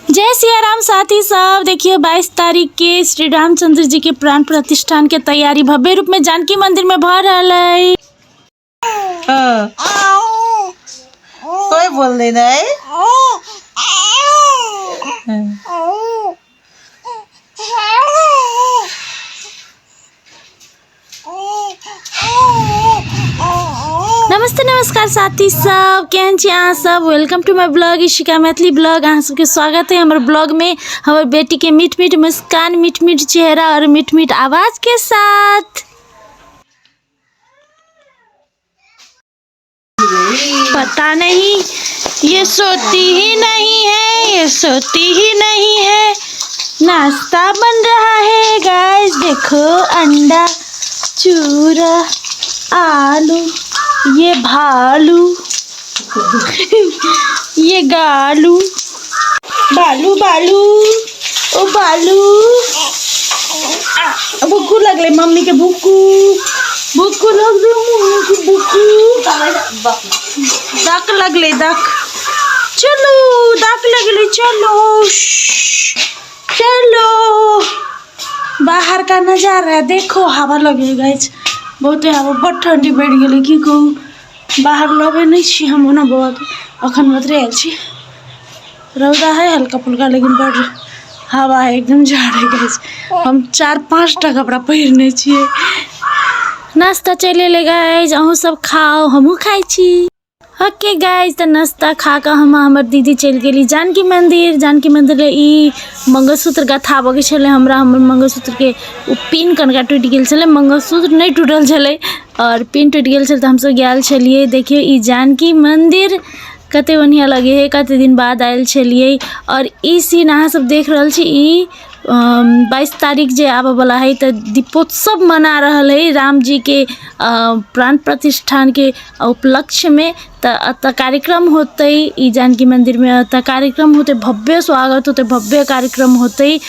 जय सिया राम साथी सब। देखिए 22 तारीख के श्री रामचंद्र जी के प्राण प्रतिष्ठान के तैयारी भव्य रूप में जानकी मंदिर में भ रहा है। कोई बोल दे नहीं। नमस्ते नमस्कार साथी सब, केहन छी अहाँ सब। Welcome to my blog Ishika Maithili blog. अहाँ सबके स्वागत है हमारे ब्लॉग में। हमारे बेटी के मीठ मीठ मुस्कान, मीठ मीठ चेहरा और मीठ मीठ आवाज के साथ। पता नहीं ये सोती ही नहीं है, ये सोती ही नहीं है। नाश्ता बन रहा है गाइस, देखो अंडा, चूरा, आलू, ये भालू, ये गालू, बालू बालू, ओ बालू। भूखू लगले मम्मी के, भूखू भूखू लगले मम्मी के, भूखू दाक लगले, दाक चलो, दाक लगले, चलो चलो। बाहर का नजारा देखो, हवा लगे गाइस, बहुत हवा, बहुत ठंडी बैठ गई की कहूँ। बाहर लगे नहीं छी हम ना बउआ के, अखन मात्र आयल छी। रौदा है हल्का फुल्का लेकिन बड़ हवा है, एकदम झाड़ है गाइस। हम 4-5 टा कपड़ा पहिरने छिए। नाश्ता चले ले गाइस, अहूँ सब खाओ, हमहूँ खाई छी। ओके गाइस, तो नाश्ता खा कर हम हमर दीदी चल गेली जानकी मंदिर। जानकी मंदिर ई मंगलसूत्र गथाबे के छले हमरा। हमर मंगलसूत्र के पिन कनका टूट गेल छले, मंगलसूत्र नहीं टूटल छले और पिन टूट गेल छले, तो हम सब गेल छलिए। देखिए ई जानकी मंदिर कते बढ़िया लगे है, कते दिन बाद आयल छलिए। और ई सीन अहाँ सब देख रहल छी, ई 22 तारीख जे आबे वाला है, तो दीपोत्सव मना रहल है राम जी के प्राण प्रतिष्ठान के उपलक्ष्य में। तो कार्यक्रम होते ई जानकी मंदिर में, तो कार्यक्रम होते, भव्य स्वागत होते, भव्य कार्यक्रम होते।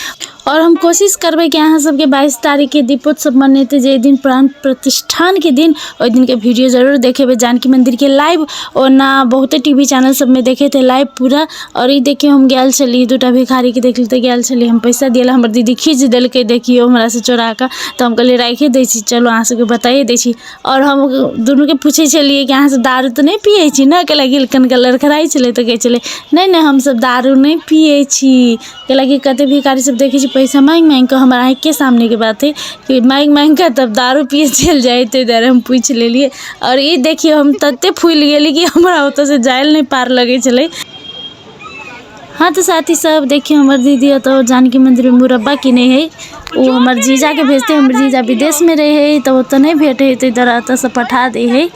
और हम कोशिश करबे कि अहाँ सबके 22 तारीख के दीपोत्सव मनेते जे दिन प्राण प्रतिष्ठान के दिन, ओइ दिन के वीडियो जरूर देखेबे जानकी मंदिर के लाइव। और ना बहुते टीवी चैनल सब में देखे थे लाइव पूरा। और ये देखिए हम गेल चली, दूटा भिखारी के देख लेते गेल चली, हम पैसा दिए, हमर दीदी खींच दिल्के, देखियो हमरा से चोरा कर। तो हम कहलिए राखे दै छी, चलो अहाँ सबके बताइए दै छी। और हम दुनू के पूछे छलिए कि अहाँ सब दारू तो नहीं पिए छी ना, कहला कि कनका लड़खड़ाई छले, तो कहे छले नहीं हम सब दारू नहीं पिए छी। कहला कि कते भिखारी सब देखे छी पैसा मांग मांग के, हमारा आँख के सामने के बात है कि मांग मांग के तब दारू पिए चल जाए, तो इधर हम पूछ लेलिए। और ये देखिए हम तत्ते फूल गेली कि हमारा ओत से जाइल नहीं पार लगे चले। हाँ तो साथी सब देखिए हमर दीदी तो जानकी मंदिर में मुरब्बा किने है, वो हमार जीजा के भेजते। हमर जीजा विदेश में रहे है, तो वो तो नहीं भेटे है, तो इधर आता से पठा दे है।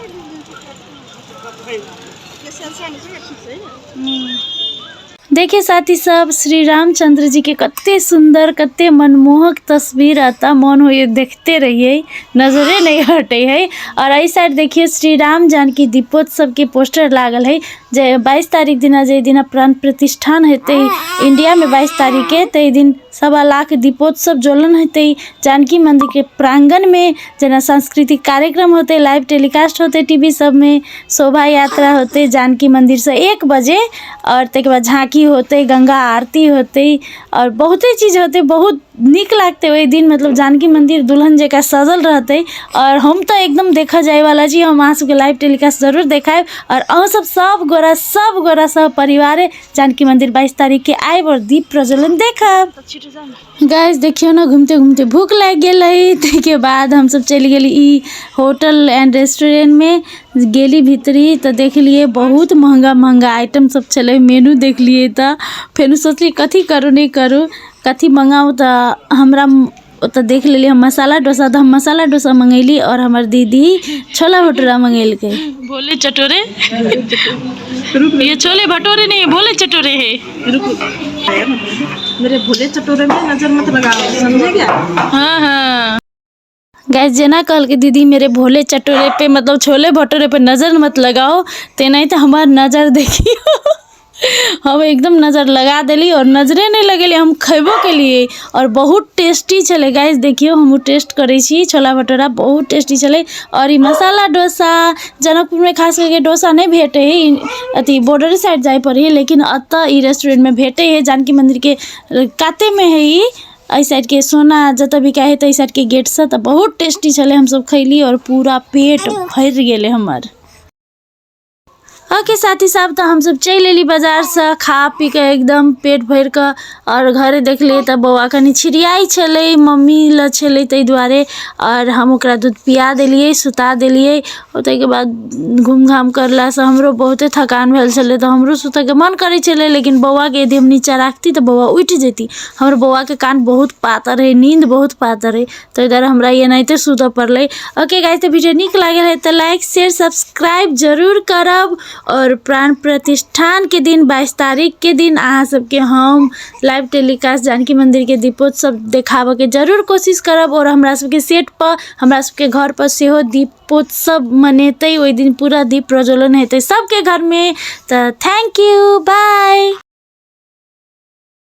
देखिए साथी सब, श्री रामचंद्र जी के कत्ते सुंदर, कत्ते मनमोहक तस्वीर आता, मन हो ये देखते रहिए, नजरे नहीं हटे है। और इस साइड देखिए श्री राम जानकी दीपोत्सव के पोस्टर लागल है। जे 22 तारीख दिन जे दिन प्राण प्रतिष्ठान हेते इंडिया में 22 तारीख के, ते दिन 1.25 लाख दीपोत्सव ज्वलन हेते जानकी मंदिर के प्रांगण में। जना सांस्कृतिक कार्यक्रम होते, लाइव टेलीकास्ट होते टीवी सब में, शोभा यात्रा होते जानकी मंदिर से 1 बजे। और तक बाद झांकी होते, गंगा आरती होते और बहुते चीज़ होते, बहुत निक लागते वही दिन। मतलब जानकी मंदिर दुल्हन जैसा सजल रहते। और हम तो एकदम देखा जाए वाला जी, हम अहाँ सबके लाइव टेलीकास्ट जरूर देखाएब। और अहूँ सब गोरा सब परिवार जानकी मंदिर 22 तारीख के आएब और दीप प्रज्वलन देखब। गाइस देखियो ना, घूमते घूमते भूख लग गेल है। के बाद हम सब चली गेली ई होटल एंड रेस्टोरेंट में, गेली भीतरी तो देख लिए बहुत महंगा आइटम सब चले। मेनू देख लिए तो फिर सोचली कथी करूँ नहीं करूँ, कथी मंगाऊँ। तो हमरा तो देख लेली हम मसाला डोसा, तो हम मसाला डोसा मंगैली। और हमार दीदी छोला भटूरा मंगैल के। भोले चटोरे ये छोले भटूरे नहीं, भोले चटोरे है। मेरे भोले चटोरे में नजर मत लगाओ, समझे क्या? हाँ गैस जना कहल के दीदी मेरे भोले चटोरे पे, मतलब छोले भटूरे पे नजर मत लगाओ, ते नहीं तो हमार नजर देखियो। हम एकदम नज़र लगा दिली और नजरे नहीं लगेली, हम खेबो के लिए। और बहुत टेस्टी चले गाइस, देखियो हम टेस्ट करे छी छोला भटूरा, बहुत टेस्टी चले। और ई मसाला डोसा जनकपुर में खास करके डोसा नहीं भेटे है, अति बॉर्डर साइड जाए पड़ी, लेकिन अतः ई रेस्टोरेंट में भेटे है। जानकी मंदिर के काते में है ई, आई साइड के सोना जत भी कहे तो साइड के गेट से। तो बहुत टेस्टी चले, हम सब खैली और पूरा पेट भर गेले हमार। ओके साथी साहब, तो हम सब चल एली बाजार से खा पी के एकदम पेट भर के। और घरे देख लिए तो बौआ कनी छिड़ियाई छले, मम्मी ल छले ताहि दुआरे। और हम ओकरा दूध पिया देलिए, सुता देलिए। और ताहि बाद घूम घाम करला से हमरो बहुते थकान भेल छले, तो हमरो सुते के मन करे छले। लेकिन बौआ के यदि हम नीचा राखती तो बौआ उठ जेती। हमर बौआ के कान बहुत पातर है, नींद बहुत पातर है, तो इधर हमरा ये नहीं तो सुत पड़ले। ओके गाइस, तो वीडियो निक लागल है तो लाइक शेयर सब्सक्राइब जरूर करब। और प्राण प्रतिष्ठान के दिन 22 तारीख के दिन अहाँ सबके हम लाइव टेलीकास्ट जानकी मंदिर के दीपोत्सव देखाबे के जरूर कोशिश करब। और हमरा सबके सेट पर, हमरा सबके घर पर सेहो दीपोत्सव मनेतै, ओहि दिन पूरा दीप प्रज्वलन हेतै सबके घर में। तो थैंक यू, बाय।